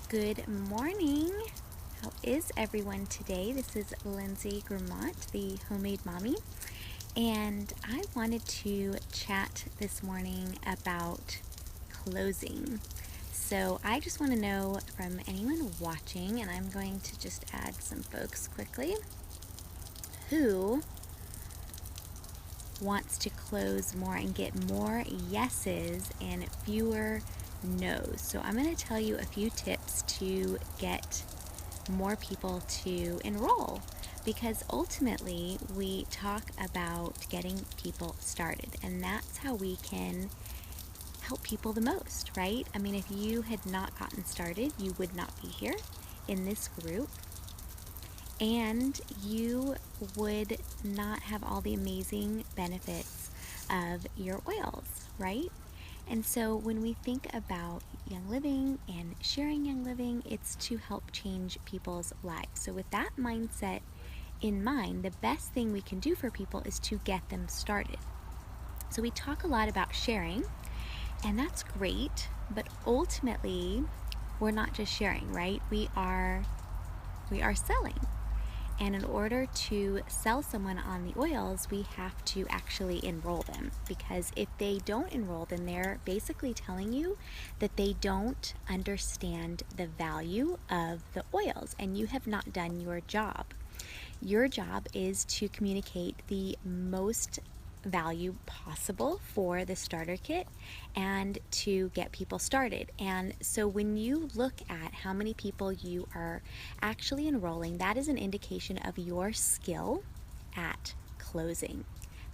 Good morning. How is everyone today? This is Lindsay Grimont, the homemade mommy, and I wanted to chat this morning about closing. So I just want to know from anyone watching, and I'm going to just add some folks quickly, who wants to close more and get more yeses and fewer no's. So I'm going to tell you a few tips to get more people to enroll, because ultimately we talk about getting people started, and that's how we can help people the most, right? I mean, if you had not gotten started, you would not be here in this group, and you would not have all the amazing benefits of your oils, right? And so when we think about Young Living and sharing Young Living, it's to help change people's lives. So with that mindset in mind, the best thing we can do for people is to get them started. So we talk a lot about sharing, and that's great, but ultimately we're not just sharing, right? We are selling. And in order to sell someone on the oils, we have to actually enroll them, because if they don't enroll, then they're basically telling you that they don't understand the value of the oils, and you have not done your job. Your job is to communicate the most value possible for the starter kit and to get people started. And so when you look at how many people you are actually enrolling, that is an indication of your skill at closing.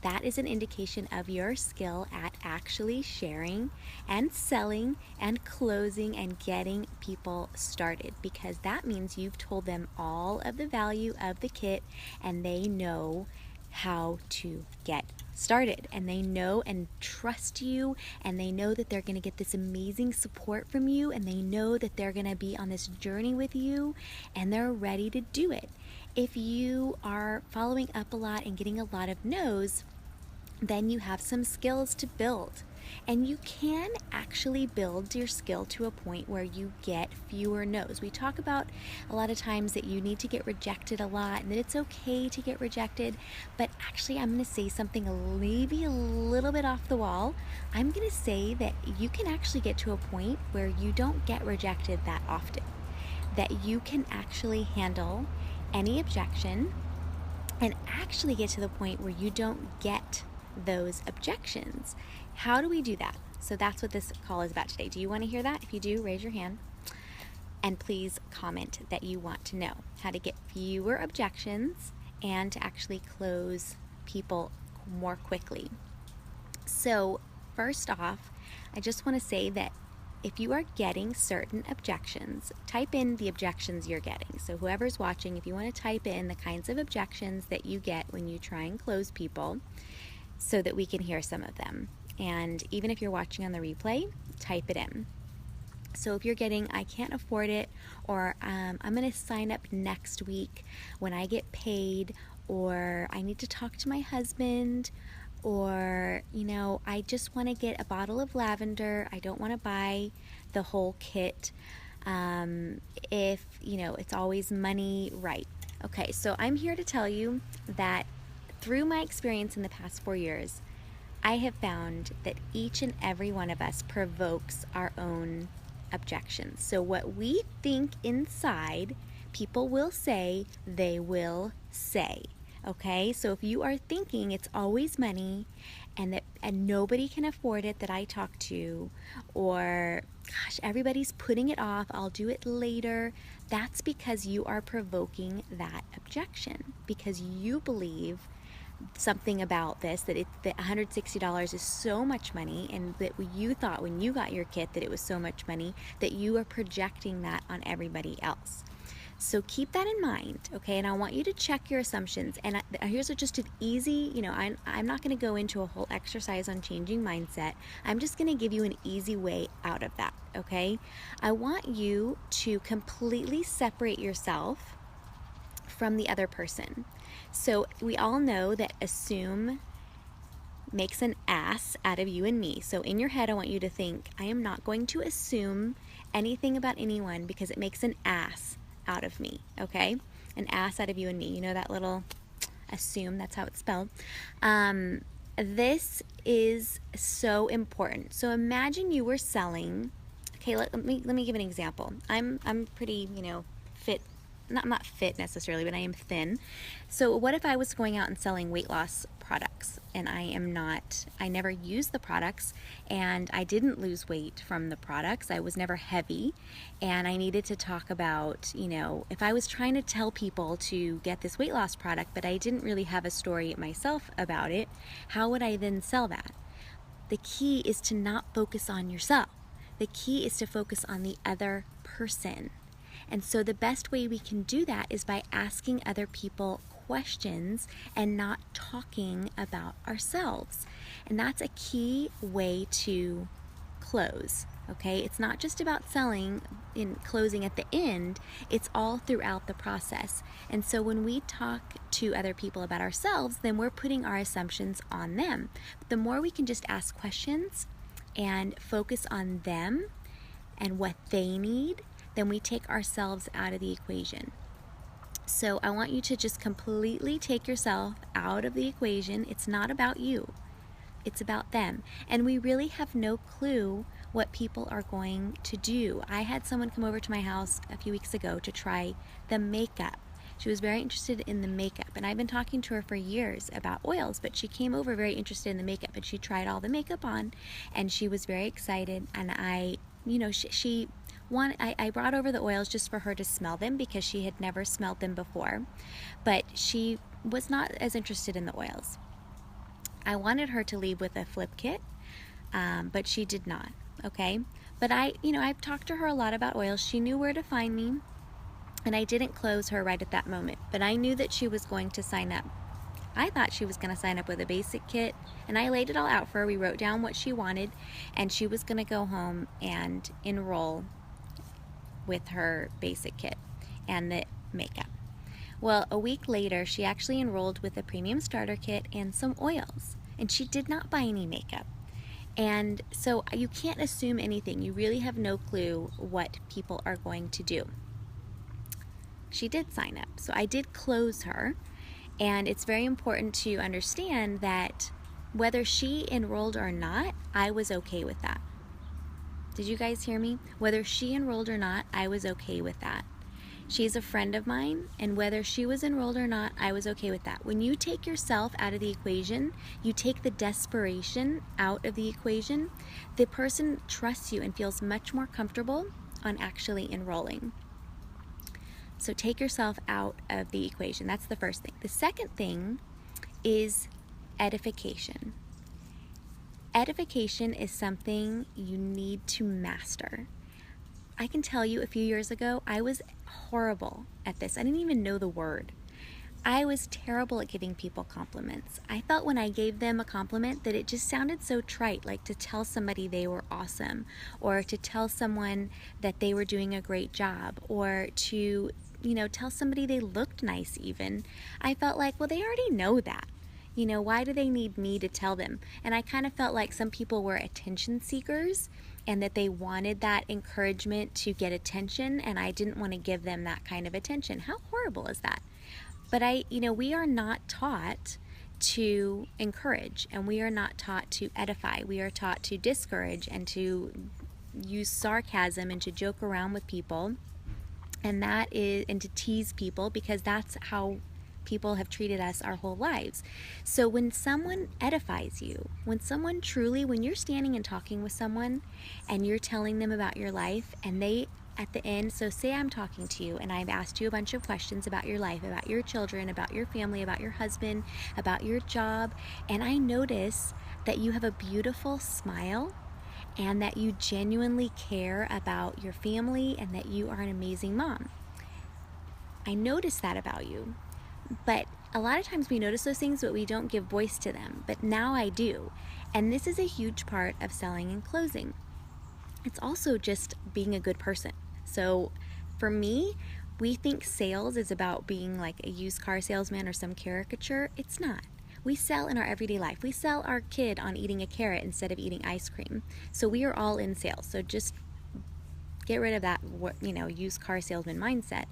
That is an indication of your skill at actually sharing and selling and closing and getting people started, because that means you've told them all of the value of the kit and they know how to get started, and they know and trust you, and they know that they're going to get this amazing support from you, and they know that they're going to be on this journey with you, and they're ready to do it. If you are following up a lot and getting a lot of no's, then you have some skills to build. And you can actually build your skill to a point where you get fewer no's. We talk about a lot of times that you need to get rejected a lot and that it's okay to get rejected. But actually, I'm going to say something maybe a little bit off the wall. I'm going to say that you can actually get to a point where you don't get rejected that often, that you can actually handle any objection and actually get to the point where you don't get those objections. How do we do that? So that's what this call is about today. Do you want to hear that? If you do, raise your hand. And please comment that you want to know how to get fewer objections and to actually close people more quickly. So first off, I just want to say that if you are getting certain objections, type in the objections you're getting. So whoever's watching, if you want to type in the kinds of objections that you get when you try and close people, so that we can hear some of them. And even if you're watching on the replay, type it in. So if you're getting, I can't afford it, or I'm going to sign up next week when I get paid, or I need to talk to my husband, or, I just want to get a bottle of lavender. I don't want to buy the whole kit. If, it's always money, right? Okay, so I'm here to tell you that through my experience in the past 4 years, I have found that each and every one of us provokes our own objections. So what we think inside, people will say, they will say. Okay, so if you are thinking it's always money and nobody can afford it that I talk to, or gosh, everybody's putting it off, I'll do it later, that's because you are provoking that objection, because you believe something about this, that $160 is so much money, and that you thought when you got your kit that it was so much money, that you are projecting that on everybody else. So keep that in mind, okay? And I want you to check your assumptions. And here's just an easy, I'm not going to go into a whole exercise on changing mindset. I'm just going to give you an easy way out of that, okay? I want you to completely separate yourself from the other person. So we all know that assume makes an ass out of you and me. So in your head, I want you to think, I am not going to assume anything about anyone because it makes an ass out of me, okay? An ass out of you and me. You know that little assume, that's how it's spelled. This is so important. So imagine you were selling, okay, let me give an example. I'm pretty, fit. I'm not fit necessarily, but I am thin. So what if I was going out and selling weight loss products, and I never used the products, and I didn't lose weight from the products. I was never heavy, and I needed to talk about, if I was trying to tell people to get this weight loss product, but I didn't really have a story myself about it, how would I then sell that? The key is to not focus on yourself. The key is to focus on the other person. And so the best way we can do that is by asking other people questions and not talking about ourselves. And that's a key way to close, okay? It's not just about selling and closing at the end, it's all throughout the process. And so when we talk to other people about ourselves, then we're putting our assumptions on them. But the more we can just ask questions and focus on them and what they need, then we take ourselves out of the equation. So I want you to just completely take yourself out of the equation. It's not about you. It's about them. And we really have no clue what people are going to do. I had someone come over to my house a few weeks ago to try the makeup. She was very interested in the makeup, and I've been talking to her for years about oils, but she came over very interested in the makeup, and she tried all the makeup on, and she was very excited. And I brought over the oils just for her to smell them because she had never smelled them before, but she was not as interested in the oils. I wanted her to leave with a flip kit, but she did not, okay? But I've talked to her a lot about oils. She knew where to find me, and I didn't close her right at that moment, but I knew that she was going to sign up. I thought she was going to sign up with a basic kit, and I laid it all out for her. We wrote down what she wanted, and she was going to go home and enroll with her basic kit and the makeup. Well, a week later, she actually enrolled with a premium starter kit and some oils, and she did not buy any makeup. And so you can't assume anything. You really have no clue what people are going to do. She did sign up, so I did close her, and it's very important to understand that whether she enrolled or not, I was okay with that. Did you guys hear me? Whether she enrolled or not, I was okay with that. She's a friend of mine, and whether she was enrolled or not, I was okay with that. When you take yourself out of the equation, you take the desperation out of the equation, the person trusts you and feels much more comfortable on actually enrolling. So take yourself out of the equation. That's the first thing. The second thing is edification. Edification is something you need to master. I can tell you a few years ago, I was horrible at this. I didn't even know the word. I was terrible at giving people compliments. I felt when I gave them a compliment that it just sounded so trite, like to tell somebody they were awesome, or to tell someone that they were doing a great job, or to, tell somebody they looked nice even. I felt like, well, they already know that. Why do they need me to tell them? And I kind of felt like some people were attention seekers and that they wanted that encouragement to get attention, and I didn't want to give them that kind of attention. How horrible is that? But we are not taught to encourage, and we are not taught to edify. We are taught to discourage and to use sarcasm and to joke around with people, and to tease people, because that's how people have treated us our whole lives. So when someone edifies you, when you're standing and talking with someone and you're telling them about your life, and they at the end, so say I'm talking to you and I've asked you a bunch of questions about your life, about your children, about your family, about your husband, about your job, and I notice that you have a beautiful smile and that you genuinely care about your family and that you are an amazing mom. I notice that about you. But a lot of times we notice those things, but we don't give voice to them. But now I do. And this is a huge part of selling and closing. It's also just being a good person. So for me, we think sales is about being like a used car salesman or some caricature. It's not. We sell in our everyday life. We sell our kid on eating a carrot instead of eating ice cream. So we are all in sales. So just get rid of that, used car salesman mindset.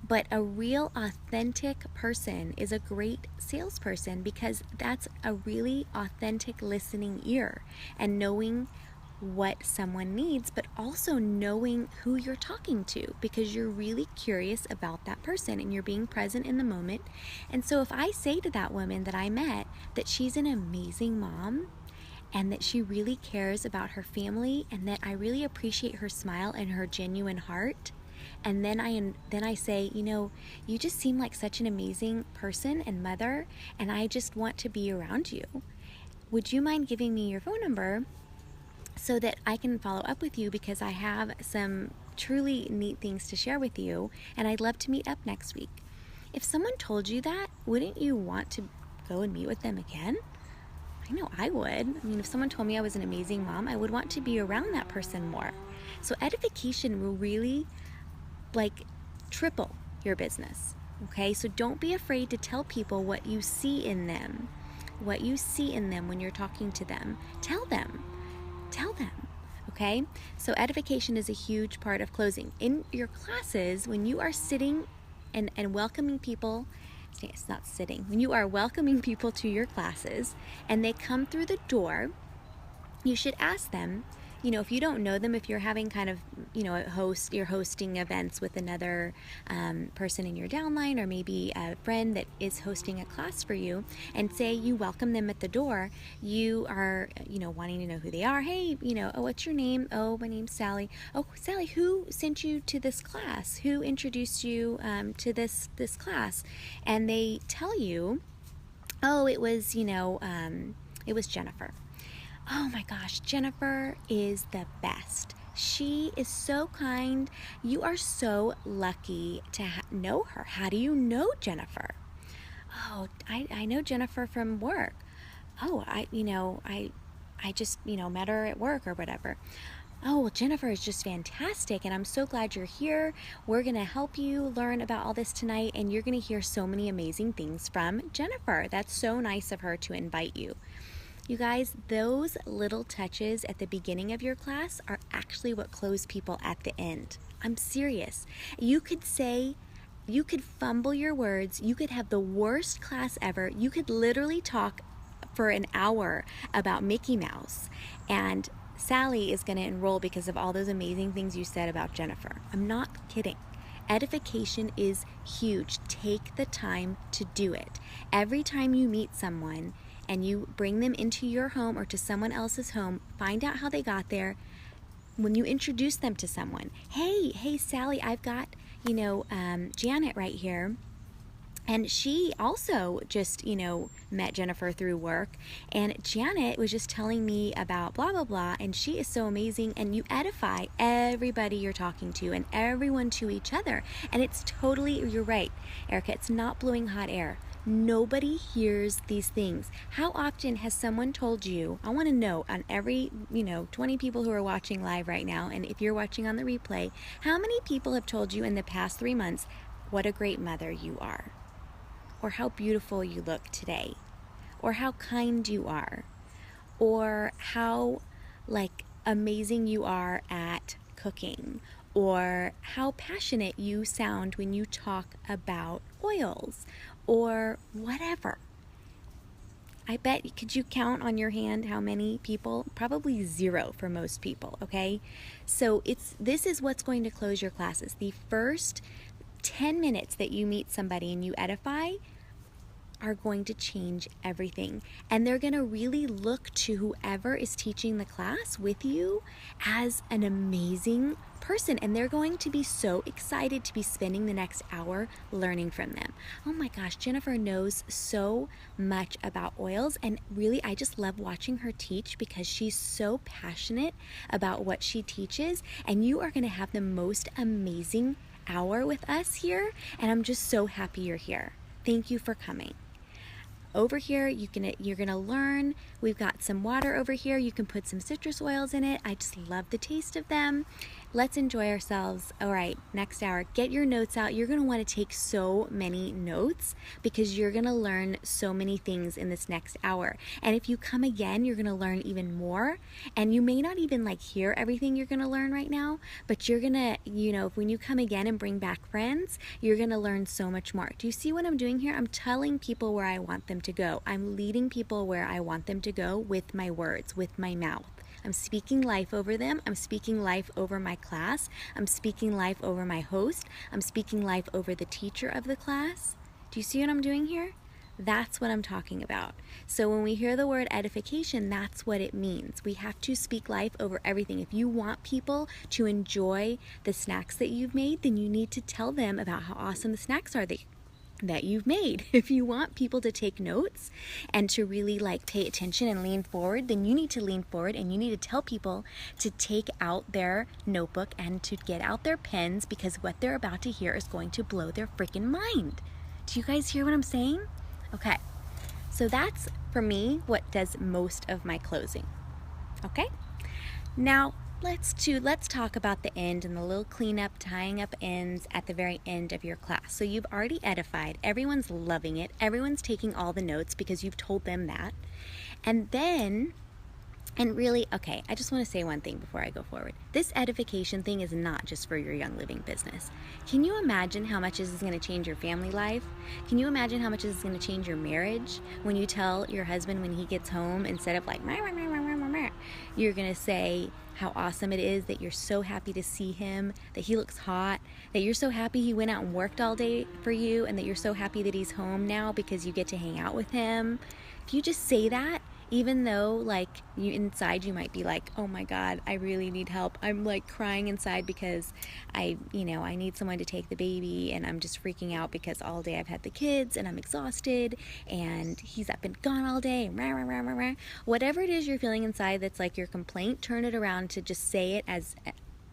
But a real authentic person is a great salesperson, because that's a really authentic listening ear and knowing what someone needs, but also knowing who you're talking to, because you're really curious about that person and you're being present in the moment. And so if I say to that woman that I met that she's an amazing mom, and that she really cares about her family, and that I really appreciate her smile and her genuine heart, and then I say, you just seem like such an amazing person and mother, and I just want to be around you. Would you mind giving me your phone number so that I can follow up with you, because I have some truly neat things to share with you, and I'd love to meet up next week. If someone told you that, wouldn't you want to go and meet with them again? I know I would. I mean, if someone told me I was an amazing mom, I would want to be around that person more. So edification will really triple your business. Okay, so don't be afraid to tell people what you see in them. What you see in them when you're talking to them. Tell them. Okay, so edification is a huge part of closing. In your classes, when you are sitting and welcoming people, it's not sitting, when you are welcoming people to your classes and they come through the door, you should ask them, if you don't know them, if you're having kind of, you're hosting events with another person in your downline, or maybe a friend that is hosting a class for you, and say you welcome them at the door, you are, wanting to know who they are. Hey, oh, what's your name? Oh, my name's Sally. Oh, Sally, who sent you to this class? Who introduced you to this class? And they tell you, oh, it was Jennifer. Oh my gosh, Jennifer is the best. She is so kind. You are so lucky to know her. How do you know Jennifer? Oh, I know Jennifer from work. Oh, I just, met her at work or whatever. Oh, well, Jennifer is just fantastic, and I'm so glad you're here. We're going to help you learn about all this tonight, and you're going to hear so many amazing things from Jennifer. That's so nice of her to invite you. You guys, those little touches at the beginning of your class are actually what close people at the end. I'm serious. You could fumble your words. You could have the worst class ever. You could literally talk for an hour about Mickey Mouse, and Sally is going to enroll because of all those amazing things you said about Jennifer. I'm not kidding. Edification is huge. Take the time to do it. Every time you meet someone and you bring them into your home or to someone else's home, find out how they got there. When you introduce them to someone, hey Sally, I've got, Janet right here. And she also just, met Jennifer through work. And Janet was just telling me about blah, blah, blah. And she is so amazing. And you edify everybody you're talking to and everyone to each other. And it's totally, you're right, Erica, it's not blowing hot air. Nobody hears these things. How often has someone told you, I want to know on every, 20 people who are watching live right now, and if you're watching on the replay, how many people have told you in the past 3 months, what a great mother you are? Or how beautiful you look today? Or how kind you are? Or how, amazing you are at cooking? Or how passionate you sound when you talk about oils? Or whatever. I bet, could you count on your hand how many people? Probably 0 for most people, okay? So this is what's going to close your classes. The first 10 minutes that you meet somebody and you edify are going to change everything. And they're going to really look to whoever is teaching the class with you as an amazing person. And they're going to be so excited to be spending the next hour learning from them. Oh my gosh, Jennifer knows so much about oils. And really, I just love watching her teach because she's so passionate about what she teaches. And you are going to have the most amazing hour with us here. And I'm just so happy you're here. Thank you for coming. Over here, you're gonna learn. We've got some water over here. You can put some citrus oils in it. I just love the taste of them. let's enjoy ourselves. All right, next hour, get your notes out. You're going to want to take so many notes because you're going to learn so many things in this next hour. And if you come again, you're going to learn even more. And you may not even like hear everything you're going to learn right now, but you're going to, when you come again and bring back friends, you're going to learn so much more. Do you see what I'm doing here? I'm telling people where I want them to go. I'm leading people where I want them to go with my words, with my mouth. I'm speaking life over them. I'm speaking life over my class. I'm speaking life over my host. I'm speaking life over the teacher of the class. Do you see what I'm doing here? That's what I'm talking about. So when we hear the word edification, that's what it means. We have to speak life over everything. If you want people to enjoy the snacks that you've made, then you need to tell them about how awesome the snacks are that you've made. If you want people to take notes and to really like pay attention and lean forward, then you need to lean forward and you need to tell people to take out their notebook and to get out their pens, because what they're about to hear is going to blow their freaking mind. Do you guys hear what I'm saying? Okay, so that's for me what does most of my closing. Okay, now let's talk about the end and the little cleanup, tying up ends at the very end of your class. So you've already edified. Everyone's loving it. Everyone's taking all the notes because you've told them that. And really, okay, I just want to say one thing before I go forward. This edification thing is not just for your Young Living business. Can you imagine how much this is going to change your family life? Can you imagine how much this is going to change your marriage when you tell your husband when he gets home, instead of like, you're going to say how awesome it is, that you're so happy to see him, that he looks hot, that you're so happy he went out and worked all day for you, and that you're so happy that he's home now because you get to hang out with him. If you just say that, even though like you inside you might be like, oh my God, I really need help. I'm like crying inside because I need someone to take the baby, and I'm just freaking out because all day I've had the kids and I'm exhausted and he's up and gone all day and rah, rah, rah, rah, rah. Whatever it is you're feeling inside that's like your complaint, turn it around to just say it as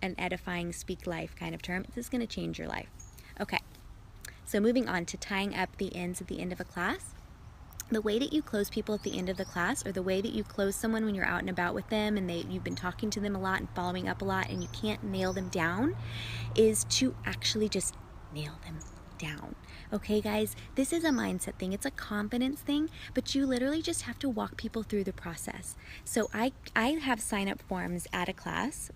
an edifying speak life kind of term. This is going to change your life. Okay, so moving on to tying up the ends at the end of a class. The way that you close people at the end of the class, or the way that you close someone when you're out and about with them and you've been talking to them a lot and following up a lot and you can't nail them down, is to actually just nail them down. Okay, guys, this is a mindset thing. It's a confidence thing, but you literally just have to walk people through the process. So I have sign-up forms at a class,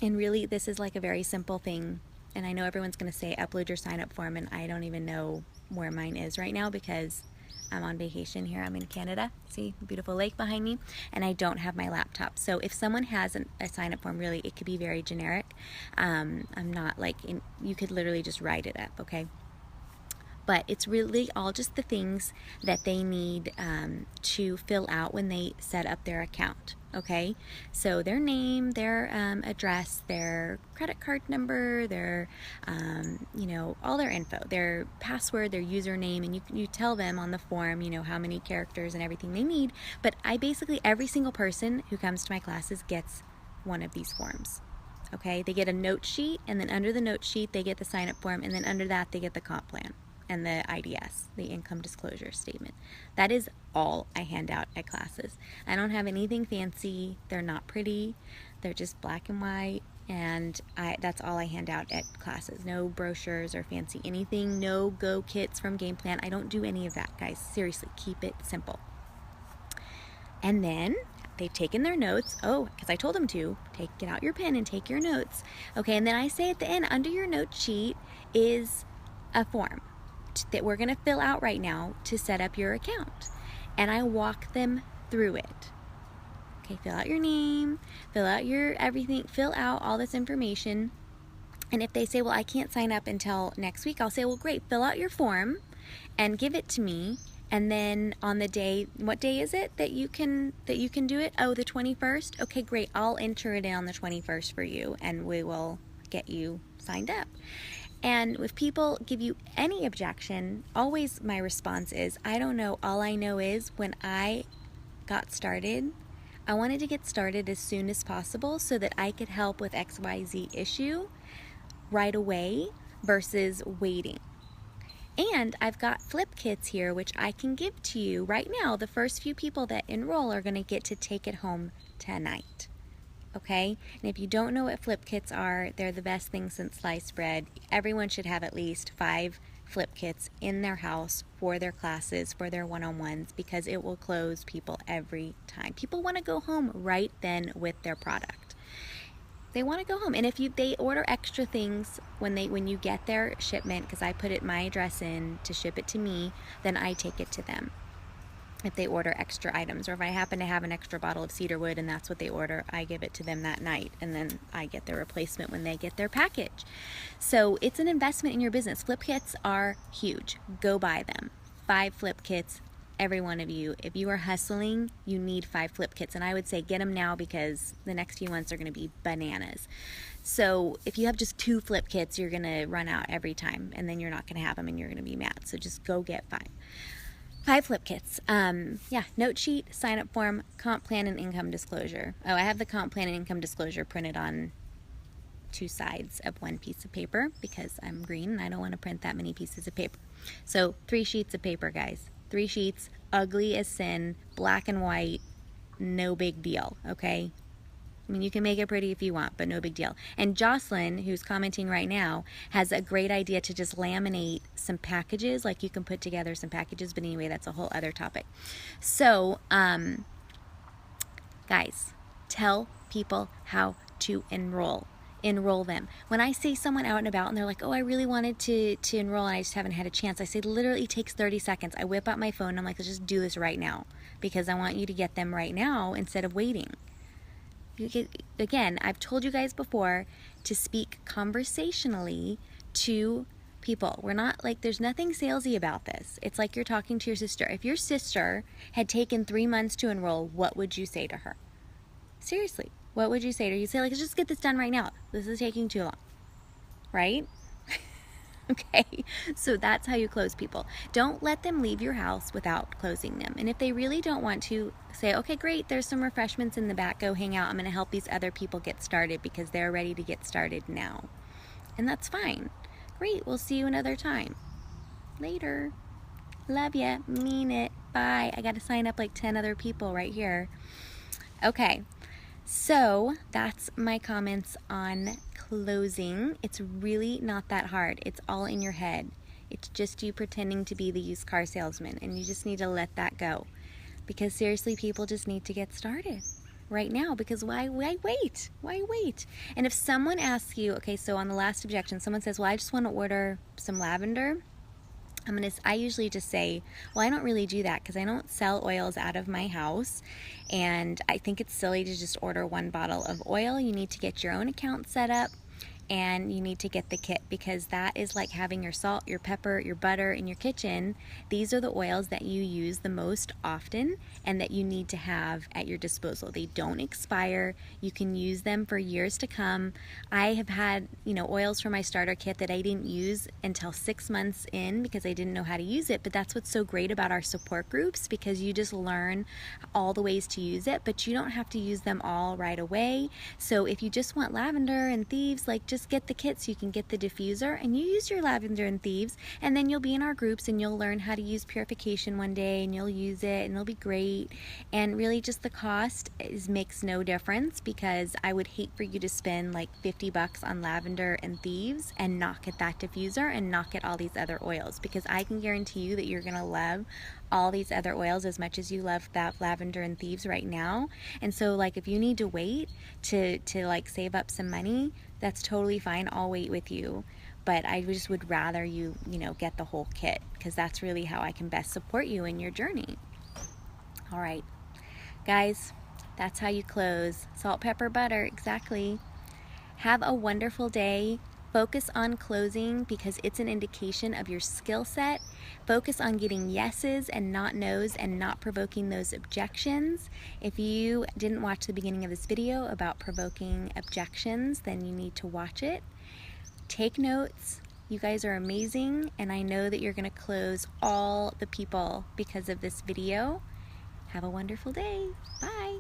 and really this is like a very simple thing. And I know everyone's going to say upload your sign-up form, and I don't even know where mine is right now because I'm on vacation here. I'm in Canada. See, beautiful lake behind me. And I don't have my laptop. So if someone has a sign-up form, really, it could be very generic. I'm not like, you could literally just write it up, okay? But it's really all just the things that they need to fill out when they set up their account, okay? So their name, their address, their credit card number, their, all their info, their password, their username, and you tell them on the form, how many characters and everything they need. But every single person who comes to my classes gets one of these forms. Okay, they get a note sheet, and then under the note sheet, they get the sign-up form, and then under that, they get the comp plan and the IDS, the income disclosure statement. That is all I hand out at classes. I don't have anything fancy. They're not pretty. They're just black and white, and that's all I hand out at classes. No brochures or fancy anything. No go kits from Game Plan. I don't do any of that, guys. Seriously, keep it simple. And then they've taken their notes. Oh, because I told them to. Get out your pen and take your notes. Okay, and then I say at the end, under your note sheet is a form that we're going to fill out right now to set up your account. And I walk them through it. Okay, fill out your name, fill out your everything, fill out all this information. And if they say, well, I can't sign up until next week, I'll say, well, great, fill out your form and give it to me. And then on the day, what day is it that you can do it? Oh, the 21st? Okay, great. I'll enter it in on the 21st for you, and we will get you signed up. And if people give you any objection, always my response is, I don't know. All I know is when I got started, I wanted to get started as soon as possible so that I could help with XYZ issue right away versus waiting. And I've got flip kits here, which I can give to you right now. The first few people that enroll are going to get to take it home tonight. okay? And if you don't know what flip kits are, they're the best thing since sliced bread. Everyone should have at least 5 flip kits in their house for their classes, for their one-on-ones, because it will close people every time. People want to go home right then with their product. They want to go home. And if they order extra things when you get their shipment, because I put my address in to ship it to me, then I take it to them. If they order extra items, or if I happen to have an extra bottle of cedar wood and that's what they order, I give it to them that night, and then I get their replacement when they get their package. So it's an investment in your business. Flip kits are huge. Go buy them. 5 flip kits, every one of you. If you are hustling, you need 5 flip kits, and I would say get them now, because the next few months are going to be bananas. So if you have just 2 flip kits, you're going to run out every time, and then you're not going to have them and you're going to be mad. So just go get 5 flip kits. Note sheet, sign up form, comp plan, and income disclosure. Oh, I have the comp plan and income disclosure printed on 2 sides of 1 piece of paper because I'm green and I don't want to print that many pieces of paper. So 3 sheets of paper, guys. 3 sheets, ugly as sin, black and white, no big deal, okay? I mean, you can make it pretty if you want, but no big deal. And Jocelyn, who's commenting right now, has a great idea to just laminate some packages. Like, you can put together some packages, but anyway, that's a whole other topic. So, guys, tell people how to enroll them. When I see someone out and about and they're like, oh, I really wanted to enroll and I just haven't had a chance, I say, literally takes 30 seconds. I whip out my phone and I'm like, let's just do this right now, because I want you to get them right now instead of waiting. Again, I've told you guys before to speak conversationally to people. We're not like, there's nothing salesy about this. It's like you're talking to your sister. If your sister had taken 3 months to enroll, what would you say to her? Seriously, what would you say to her? You'd say, like, let's just get this done right now. This is taking too long, right? Okay, so that's how you close people. Don't let them leave your house without closing them. And if they really don't want to, say, okay, great, there's some refreshments in the back, go hang out. I'm going to help these other people get started because they're ready to get started now. And that's fine. Great, we'll see you another time. Later. Love ya, mean it, bye. I got to sign up like 10 other people right here. Okay, so that's my comments on closing. It's really not that hard. It's all in your head. It's just you pretending to be the used car salesman, and you just need to let that go. Because seriously, people just need to get started right now, because why wait? Why wait? And if someone asks you, okay, so on the last objection, someone says, well, I just want to order some lavender. I usually just say, well, I don't really do that because I don't sell oils out of my house, and I think it's silly to just order 1 bottle of oil. You need to get your own account set up, and you need to get the kit, because that is like having your salt, your pepper, your butter in your kitchen. These are the oils that you use the most often and that you need to have at your disposal. They don't expire. You can use them for years to come. I have had, oils for my starter kit that I didn't use until 6 months in because I didn't know how to use it. But that's what's so great about our support groups, because you just learn all the ways to use it, but you don't have to use them all right away. So if you just want lavender and thieves, like, just get the kit so you can get the diffuser and you use your lavender and thieves, and then you'll be in our groups and you'll learn how to use purification one day and you'll use it and it'll be great. And really just the cost makes no difference, because I would hate for you to spend like $50 on lavender and thieves and not get that diffuser and not get all these other oils, because I can guarantee you that you're gonna love all these other oils as much as you love that lavender and thieves right now. And so, like, if you need to wait to like save up some money, that's totally fine. I'll wait with you. But I just would rather you get the whole kit, because that's really how I can best support you in your journey. All right, guys, that's how you close. Salt, pepper, butter, exactly. Have a wonderful day. Focus on closing, because it's an indication of your skill set. Focus on getting yeses and not nos, and not provoking those objections. If you didn't watch the beginning of this video about provoking objections, then you need to watch it. Take notes. You guys are amazing, and I know that you're going to close all the people because of this video. Have a wonderful day. Bye.